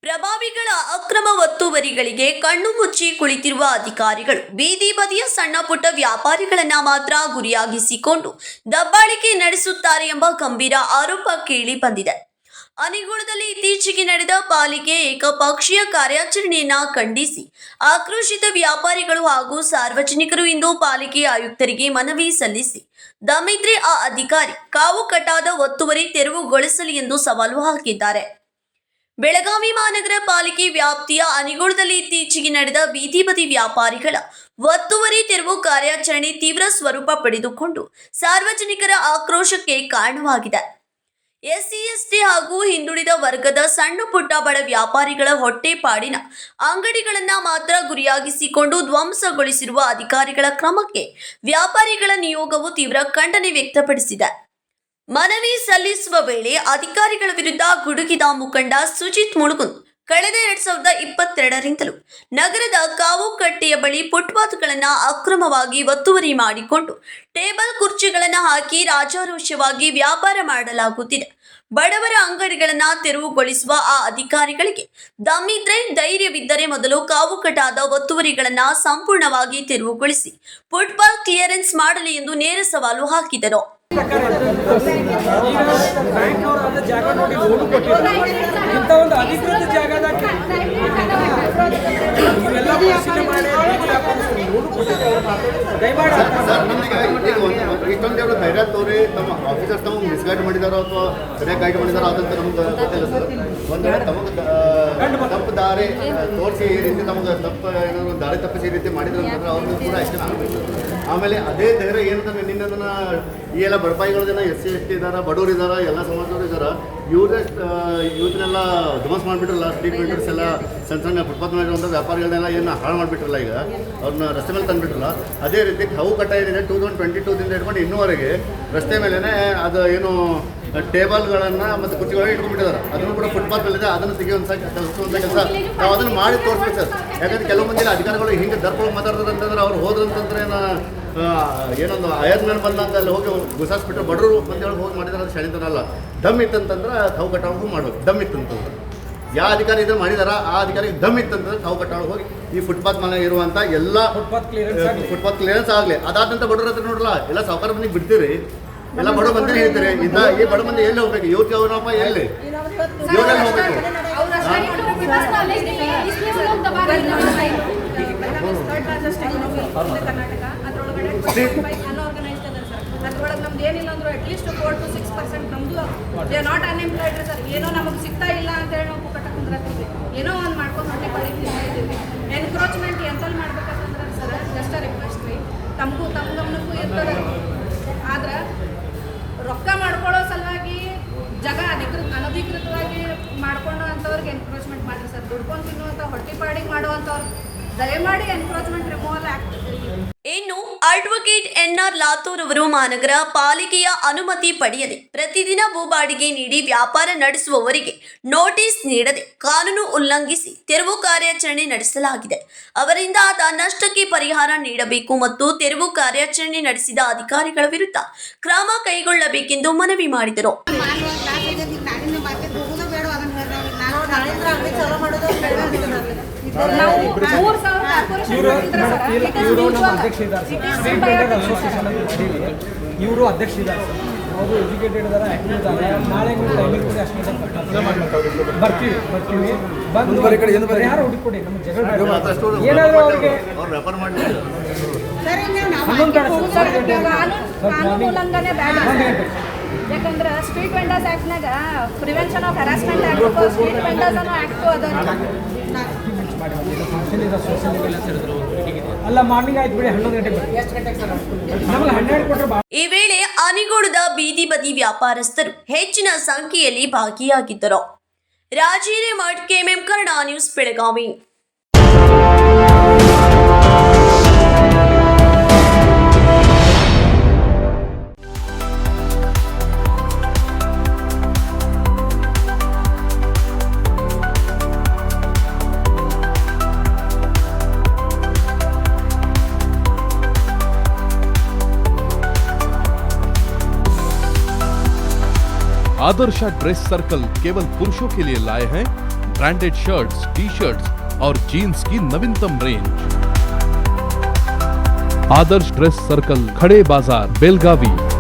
ಪ್ರಭಾವಿಗಳ ಅಕ್ರಮ ಒತ್ತುವರಿಗಳಿಗೆ ಕಣ್ಣು ಮುಚ್ಚಿ ಕುಳಿತಿರುವ ಅಧಿಕಾರಿಗಳು ಬೀದಿ ಬದಿಯ ಸಣ್ಣ ಪುಟ್ಟ ವ್ಯಾಪಾರಿಗಳನ್ನ ಮಾತ್ರ ಗುರಿಯಾಗಿಸಿಕೊಂಡು ದಬ್ಬಾಳಿಕೆ ನಡೆಸುತ್ತಾರೆ ಎಂಬ ಗಂಭೀರ ಆರೋಪ ಕೇಳಿ ಬಂದಿದೆ. ಅನಿಗೋಳದಲ್ಲಿ ಇತ್ತೀಚೆಗೆ ನಡೆದ ಪಾಲಿಕೆ ಏಕಪಕ್ಷೀಯ ಕಾರ್ಯಾಚರಣೆಯನ್ನ ಖಂಡಿಸಿ ಆಕ್ರೋಶಿತ ವ್ಯಾಪಾರಿಗಳು ಹಾಗೂ ಸಾರ್ವಜನಿಕರು ಇಂದು ಪಾಲಿಕೆ ಆಯುಕ್ತರಿಗೆ ಮನವಿ ಸಲ್ಲಿಸಿ ದಮ್ಮಿದ್ರೆ ಆ ಅಧಿಕಾರಿ ಕಾವು ಕಟ್ಟಾದ ಒತ್ತುವರಿ ತೆರವುಗೊಳಿಸಲಿ ಎಂದು ಸವಾಲು ಹಾಕಿದ್ದಾರೆ. ಬೆಳಗಾವಿ ಮಹಾನಗರ ಪಾಲಿಕೆ ವ್ಯಾಪ್ತಿಯ ಅನಿಗೋಳದಲ್ಲಿ ಇತ್ತೀಚೆಗೆ ನಡೆದ ಬೀದಿ ಬದಿ ವ್ಯಾಪಾರಿಗಳ ಒತ್ತುವರಿ ತೆರವು ಕಾರ್ಯಾಚರಣೆ ತೀವ್ರ ಸ್ವರೂಪ ಪಡೆದುಕೊಂಡು ಸಾರ್ವಜನಿಕರ ಆಕ್ರೋಶಕ್ಕೆ ಕಾರಣವಾಗಿದೆ. ಎಸ್ಸಿ ಎಸ್ಟಿ ಹಾಗೂ ಹಿಂದುಳಿದ ವರ್ಗದ ಸಣ್ಣ ಪುಟ್ಟ ಬಡ ವ್ಯಾಪಾರಿಗಳ ಹೊಟ್ಟೆಪಾಡಿನ ಅಂಗಡಿಗಳನ್ನ ಮಾತ್ರ ಗುರಿಯಾಗಿಸಿಕೊಂಡು ಧ್ವಂಸಗೊಳಿಸಿರುವ ಅಧಿಕಾರಿಗಳ ಕ್ರಮಕ್ಕೆ ವ್ಯಾಪಾರಿಗಳ ನಿಯೋಗವು ತೀವ್ರ ಖಂಡನೆ ವ್ಯಕ್ತಪಡಿಸಿದೆ. ಮನವಿ ಸಲ್ಲಿಸುವ ವೇಳೆ ಅಧಿಕಾರಿಗಳ ವಿರುದ್ಧ ಗುಡುಗಿದ ಮುಖಂಡ ಸುಜಿತ್ ಮುಳುಗುಂದ್ ಕಳೆದ 2022ರಿಂದಲೂ ನಗರದ ಕಾವುಕಟ್ಟೆಯ ಬಳಿ ಫುಟ್ಪಾತ್ಗಳನ್ನು ಅಕ್ರಮವಾಗಿ ಒತ್ತುವರಿ ಮಾಡಿಕೊಂಡು ಟೇಬಲ್ ಕುರ್ಚಿಗಳನ್ನು ಹಾಕಿ ರಾಜಾರೋಷವಾಗಿ ವ್ಯಾಪಾರ ಮಾಡಲಾಗುತ್ತಿದೆ. ಬಡವರ ಅಂಗಡಿಗಳನ್ನು ತೆರವುಗೊಳಿಸುವ ಆ ಅಧಿಕಾರಿಗಳಿಗೆ ದಮ್ಮಿದ್ರೆ ಧೈರ್ಯವಿದ್ದರೆ ಮೊದಲು ಕಾವುಕಟ್ಟಾದ ಒತ್ತುವರಿಗಳನ್ನು ಸಂಪೂರ್ಣವಾಗಿ ತೆರವುಗೊಳಿಸಿ ಫುಟ್ಪಾತ್ ಕ್ಲಿಯರೆನ್ಸ್ ಮಾಡಲಿ ಎಂದು ನೇರ ಸವಾಲು ಹಾಕಿದರು. ಜಾಗ ನೋಡಿ ಲೋನ್ ಕೊಟ್ಟಿದ್ದಾರೆ. ಇಂಥ ಒಂದು ಅಧಿಕೃತ ಜಾಗದಾಗ ಇವೆಲ್ಲ ಪರಿಶೀಲನೆ ಮಾಡಿ ಲೋನ್ ಕೊಟ್ಟಿದ್ದಾರೆ. ದಯಮಾಡಿ ಇಷ್ಟೊಂದು ಧೈರ್ಯ ತೋರಿ ತಮ್ಮ ಆಫೀಸರ್ಸ್ ತಮಗೆ ಮಿಸ್ಗೈಡ್ ಮಾಡಿದಾರೋ ಅಥವಾ ಸರಿಯಾಗಿ ಗೈಡ್ ಮಾಡಿದಾರೋ ಅದಂತ ನಮ್ಗೆ ಗೊತ್ತಿಲ್ಲ ಸರ್. ಒಂದು ವೇಳೆ ತಮಗೆ ತಪ್ಪು ದಾರಿ ತೋರಿಸಿ ಈ ರೀತಿ ತಮಗೆ ತಪ್ಪು ಏನಾದ್ರು ದಾರಿ ತಪ್ಪಿಸಿ ಈ ರೀತಿ ಮಾಡಿದ್ರು ಅಂತಂದ್ರೆ ಅವ್ರನ್ನೂ ಕೂಡ ಆ್ಯಕ್ಷನ್ ಆಗಬೇಕು. ಆಮೇಲೆ ಅದೇ ಧೈರ್ಯ ಏನಂತಂದ್ರೆ ನಿನ್ನದನ್ನ ಈ ಎಲ್ಲ ಬಡಪಾಯಿಗಳ ಜನ ಎಸ್ ಸಿ ಎಸ್ ಟಿ ಇದ್ದಾರೆ, ಬಡವರು ಇದ್ದಾರೆ, ಎಲ್ಲ ಸಮಾಜದವರು ಇದ್ದಾರೆ. ಯೂತ್ನೆಲ್ಲ ಧ್ವಂಸ ಮಾಡಿಬಿಟ್ರಲ್ಲ, ಸ್ಟ್ರೀಟ್ ವೆಂಡರ್ಸ್ ಎಲ್ಲ ಸಣ್ಣ ಸಣ್ಣ ಫುಟ್ಪಾತ್ ಮಾಡಿರುವಂಥ ವ್ಯಾಪಾರಿಗಳನ್ನೆಲ್ಲ ಏನು ಹಾಳು ಮಾಡಿಬಿಟ್ರಲ್ಲ, ಈಗ ಅವ್ರನ್ನ ರಸ್ತೆ ಮೇಲೆ ತಂದುಬಿಟ್ರಲ್ಲ. ಅದೇ ರೀತಿ ಕಾವು ಕಟ್ಟ ಏನಿದೆ 2022ದಿಂದ ಹಿಡ್ಕೊಂಡು ಇನ್ನೂವರೆಗೆ ರಸ್ತೆ ಮೇಲೇ ಅದು ಏನು ಟೇಬಲ್ಗಳನ್ನು ಮತ್ತು ಕುರ್ಚಿಗಳನ್ನ ಇಟ್ಕೊಂಡ್ಬಿಟ್ಟಿದ್ದಾರೆ. ಅದನ್ನು ಕೂಡ ಫುಟ್ಪಾತ್ ಮೇಲಿದೆ, ಅದನ್ನು ತೆಗೆಯುವಂಥ ಕೆಲಸ ನಾವು ಅದನ್ನು ಮಾಡಿ ತೋರಿಸ್ಬೇಕು ಸರ್. ಯಾಕಂದರೆ ಕೆಲವು ಮಂದಿ ಅಧಿಕಾರಿಗಳು ಹಿಂಗೆ ದರ್ಪೊಳಗೆ ಮಾತಾಡ್ತಾರೆ ಅಂತಂದ್ರೆ ಅವ್ರು ಹೋದ್ರಂತಂದ್ರೆ ಏನೊಂದು ಅಯರ್ ಮೇಲೆ ಬಂದಂತ ಅಲ್ಲಿ ಹೋಗಿ ಗುಸಾಸ್ಬಿಟ್ಟು ಬಡವರು ಮಂದಿಯೊಳಗೆ ಹೋಗಿ ಮಾಡಿದಾರೆ. ಅದು ಶಾಣಿತನ ಅಲ್ಲ. ದಮ್ ಇತ್ತಂತಂದ್ರೆ ಕಾವು ಕಟ್ಟಾಗೂ ಮಾಡ್ಬೇಕು. ದಮ್ ಇತ್ತಂತಂದ್ರೆ ಯಾವ ಅಧಿಕಾರಿ ಇದನ್ನು ಮಾಡಿದಾರ ಆ ಅಧಿಕಾರಿಗೆ ದಮ್ ಇತ್ತಂತಂದ್ರೆ ಕಾವು ಕಟ್ಟಾಗ ಹೋಗಿ ಈ ಫುಟ್ಪಾತ್ ಮೇಲೆ ಇರುವಂಥ ಎಲ್ಲ ಫುಟ್ಪಾತ್ ಕ್ಲಿಯರೆನ್ಸ್ ಆಗಲಿ. ಅದಾದಂಥ ಬಡವ್ರ ಹತ್ರ ನೋಡಲ್ಲ, ಎಲ್ಲ ಸಾವುಕಾರ ಮಂದಿಗೆ ಬಿಡ್ತೀರಿ, ಎಲ್ಲ ಬಡ ಮಂದಿ ಹೇಳ್ತೀರಿ. ಈ ಬಡ ಮಂದಿ ಎಲ್ಲಿ ಹೋಗ್ಬೇಕು? ಯುವತಿ ಅವನಪ್ಪ ಎಲ್ಲಿ ಇವರೆಲ್ಲ ಹೋಗ್ಬೇಕು? ಅದ್ರೊಳಗೆ ನಮ್ದು ಏನಿಲ್ಲ ಅಂದ್ರೂ ಅಟ್ಲೀಸ್ಟ್ 4 to 6% ನಮ್ದು ದೇ ನಾಟ್ ಅನ್ಎಂಪ್ಲಾಯ್ಡ್ ಸರ್. ಏನೋ ನಮಗೆ ಸಿಗ್ತಾ ಇಲ್ಲ ಅಂತೇಳಿ ನಾವು ಪುಕ್ಕಟ ಕುಂದ್ರತ್ತೀವಿ, ಏನೋ ಒಂದು ಮಾಡ್ಕೊಂಡು ಹೊಟ್ಟೆ ಪಡಿ ಇದ್ದೀವಿ. ಎನ್ಕ್ರೋಚ್ಮೆಂಟ್ ಎಂತಲ್ಲಿ ಮಾಡ್ಬೇಕಂತಂದ್ರೆ ಸರ್ ಜಸ್ಟ್ ರಿಕ್ವೆಸ್ಟ್ ರೀ, ತಮಗೂ ತಮ್ಮ ಗಮನಕ್ಕೂ ಇರ್ತದೆ. ಆದ್ರೆ ರೊಕ್ಕ ಮಾಡ್ಕೊಳ್ಳೋ ಸಲುವಾಗಿ ಜಾಗ ಅನಧಿಕೃತವಾಗಿ ಮಾಡ್ಕೊಂಡು ಅಂಥವ್ರಿಗೆ ಎನ್ಕ್ರೋಚ್ಮೆಂಟ್ ಮಾಡಿರಿ ಸರ್. ದುಡ್ಕೊಂಡು ತಿನ್ನುವಂಥ ಹೊಟ್ಟೆ ಪಾಡಿಗೆ ಮಾಡುವಂಥವ್ರು ದಯಮಾಡಿ ಎನ್ಕ್ರೋಚ್ಮೆಂಟ್ ರಿಮೂವಲ್ ಆಗ್ತದೆ. ಇನ್ನು ಅಡ್ವೊಕೇಟ್ ಎನ್ಆರ್ ಲಾತೂರ್ ಅವರು ಮಹಾನಗರ ಪಾಲಿಕೆಯ ಅನುಮತಿ ಪಡೆಯದೆ ಪ್ರತಿದಿನ ಭೂ ಬಾಡಿಗೆ ನೀಡಿ ವ್ಯಾಪಾರ ನಡೆಸುವವರಿಗೆ ನೋಟಿಸ್ ನೀಡದೆ ಕಾನೂನು ಉಲ್ಲಂಘಿಸಿ ತೆರವು ಕಾರ್ಯಾಚರಣೆ ನಡೆಸಲಾಗಿದೆ. ಅವರಿಂದ ಆದ ನಷ್ಟಕ್ಕೆ ಪರಿಹಾರ ನೀಡಬೇಕು ಮತ್ತು ತೆರವು ಕಾರ್ಯಾಚರಣೆ ನಡೆಸಿದ ಅಧಿಕಾರಿಗಳ ವಿರುದ್ಧ ಕ್ರಮ ಕೈಗೊಳ್ಳಬೇಕೆಂದು ಮನವಿ ಮಾಡಿದರು. ಇವರು ಅಧ್ಯಕ್ಷ ಇದ್ದಾರೆ, ಅವರು ಎಜುಕೇಟೆಡ್ ಇದ್ದಾರೆ, ಆಕ್ಟಿವ್ ಇದ್ದಾರೆ. ನಾಳೆ ಟೈಮಿಂಗ್ ಕೊಡಿ, ಅಷ್ಟು ಬರ್ತೀವಿ ಬಂದು ಪರಿಹಾರ ಹುಡುಕೊಡಿ. ನಮ್ಮ ಜಗಳ ಏನಾದರೂ ಅವರಿಗೆ ಕಾನೂನು ಉಲ್ಲಂಘನೆ ಬೇಡ. ಯಾಕಂದ್ರೆ ಸ್ಟ್ರೀಟ್ ವೆಂಡರ್ಸ್ ಆ್ಯಕ್ಟ್ನಾಗ prevention of harassment act, street vendors ಅನ್ನೋ ಆ್ಯಕ್ಟು ಅದ. ಅಲ್ಲ ಮಾರ್ನಿಂಗ್ ಆಯ್ತು ಬಿಡಿ, 11 ಗಂಟೆಗೆ ಬನ್ನಿ. ಎಷ್ಟು ಗಂಟೆಗೆ ಸರ್? ನಮಗೆ 12 ಕೊಟ್ಟರೆ. ಈ ವೇಳೆ ಅನಿಗೋಳದ ಬೀದಿ ಬದಿ ವ್ಯಾಪಾರಸ್ಥರು ಹೆಚ್ಚಿನ ಸಂಖ್ಯೆಯಲ್ಲಿ ಭಾಗಿಯಾಗಿದ್ದರು. ರಾಜೀರೆ ಮಠ್, ಕೆಎಂಎಂ ಕನ್ನಡ ನ್ಯೂಸ್, ಬೆಳಗಾವಿ. आदर्श ड्रेस सर्कल केवल पुरुषों के लिए लाए हैं ब्रांडेड शर्ट्स, टी शर्ट्स और जीन्स की नवीनतम रेंज। आदर्श ड्रेस सर्कल, खड़े बाजार, बेलगावी।